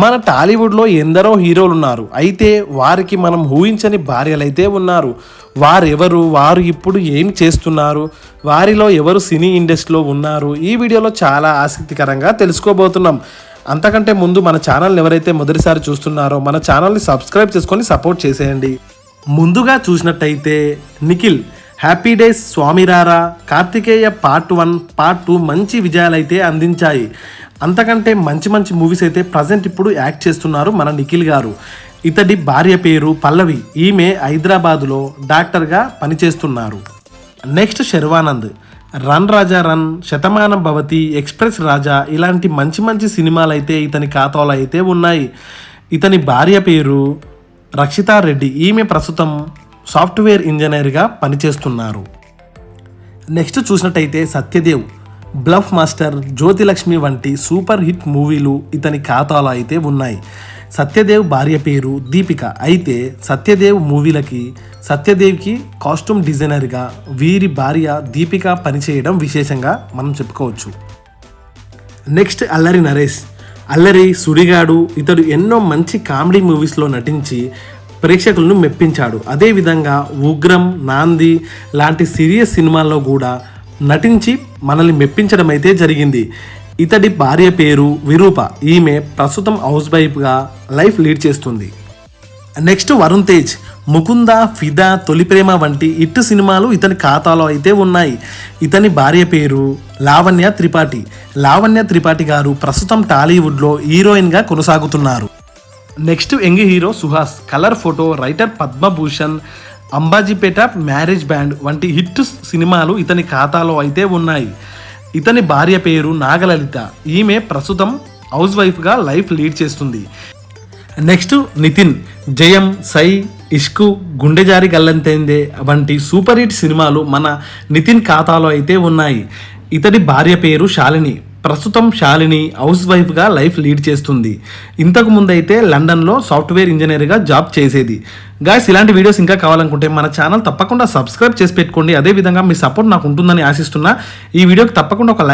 మన టాలీవుడ్లో ఎందరో హీరోలు ఉన్నారు. అయితే వారికి మనం ఊహించని భార్యలైతే ఉన్నారు. వారెవరు, వారు ఇప్పుడు ఏం చేస్తున్నారు, వారిలో ఎవరు సినీ ఇండస్ట్రీలో ఉన్నారు, ఈ వీడియోలో చాలా ఆసక్తికరంగా తెలుసుకోబోతున్నాం. అంతకంటే ముందు మన ఛానల్ని ఎవరైతే మొదటిసారి చూస్తున్నారో మన ఛానల్ని సబ్స్క్రైబ్ చేసుకొని సపోర్ట్ చేసేయండి. ముందుగా చూసినట్టయితే Nikhil happy days, Swamy Ra Ra, Karthikeya part 1, part 2 మంచి విజయాలైతే అందించాయి. అంతకంటే మంచి మంచి మూవీస్ అయితే ప్రజెంట్ ఇప్పుడు యాక్ట్ చేస్తున్నారు మన నిఖిల్ గారు. ఇతడి భార్య పేరు పల్లవి. ఈమె హైదరాబాదులో డాక్టర్గా పనిచేస్తున్నారు. నెక్స్ట్ శర్వానంద్ రన్ రాజా రన్, శతమానం భవతి, ఎక్స్ప్రెస్ రాజా ఇలాంటి మంచి మంచి సినిమాలు అయితే ఇతని ఖాతాలో అయితే ఉన్నాయి. ఇతని భార్య పేరు రక్షితారెడ్డి. ఈమె ప్రస్తుతం సాఫ్ట్వేర్ ఇంజనీర్గా పనిచేస్తున్నారు. నెక్స్ట్ చూసినట్టయితే సత్యదేవ్ బ్లఫ్ మాస్టర్, జ్యోతిలక్ష్మి వంటి సూపర్ హిట్ మూవీలు ఇతని ఖాతాలో అయితే ఉన్నాయి. సత్యదేవ్ భార్య పేరు దీపిక. అయితే సత్యదేవ్ మూవీలకి సత్యదేవ్కి కాస్ట్యూమ్ డిజైనర్గా వీరి భార్య దీపిక పనిచేయడం విశేషంగా మనం చెప్పుకోవచ్చు. నెక్స్ట్ అల్లరి నరేష్. అల్లరి, సుడిగాడు ఇతడు ఎన్నో మంచి కామెడీ మూవీస్లో నటించి ప్రేక్షకులను మెప్పించాడు. అదేవిధంగా ఉగ్రం, నాంది లాంటి సీరియస్ సినిమాల్లో కూడా నటించి మనల్ని మెప్పించడం అయితే జరిగింది. ఇతడి భార్య పేరు విరూప. ఈమె ప్రస్తుతం హౌస్ వైఫ్గా లైఫ్ లీడ్ చేస్తుంది. నెక్స్ట్ వరుణ్ తేజ్. ముకుంద, ఫిదా, తొలి ప్రేమ వంటి హిట్ సినిమాలు ఇతని ఖాతాలో అయితే ఉన్నాయి. ఇతని భార్య పేరు లావణ్య త్రిపాఠి. లావణ్య త్రిపాఠి గారు ప్రస్తుతం టాలీవుడ్లో హీరోయిన్గా కొనసాగుతున్నారు. Next young hero Suhas. Colour photo, writer Padma Bhushan, Ambajipeta, marriage band వంటి హిట్ సినిమాలు ఇతని ఖాతాలో అయితే ఉన్నాయి. ఇతని భార్య పేరు నాగలలిత. ఈమె ప్రస్తుతం హౌస్ వైఫ్గా లైఫ్ లీడ్ చేస్తుంది. నెక్స్ట్ నితిన్. జయం, సై, ఇష్కు, గుండెజారి గల్లంతైందే వంటి సూపర్ హిట్ సినిమాలు మన నితిన్ ఖాతాలో అయితే ఉన్నాయి. ఇతడి భార్య పేరు శాలిని. ప్రస్తుతం శాలిని హౌస్ వైఫ్గా లైఫ్ లీడ్ చేస్తుంది. ఇంతకు ముందైతే లండన్లో సాఫ్ట్వేర్ ఇంజనీర్గా జాబ్ చేసేది. గాయ్స్, ఇలాంటి వీడియోస్ ఇంకా కావాలనుకుంటే మన ఛానల్ తప్పకుండా సబ్స్క్రైబ్ చేసి పెట్టుకోండి. అదేవిధంగా మీ సపోర్ట్ నాకు ఉంటుందని ఆశిస్తున్నా. ఈ వీడియోకి తప్పకుండా ఒక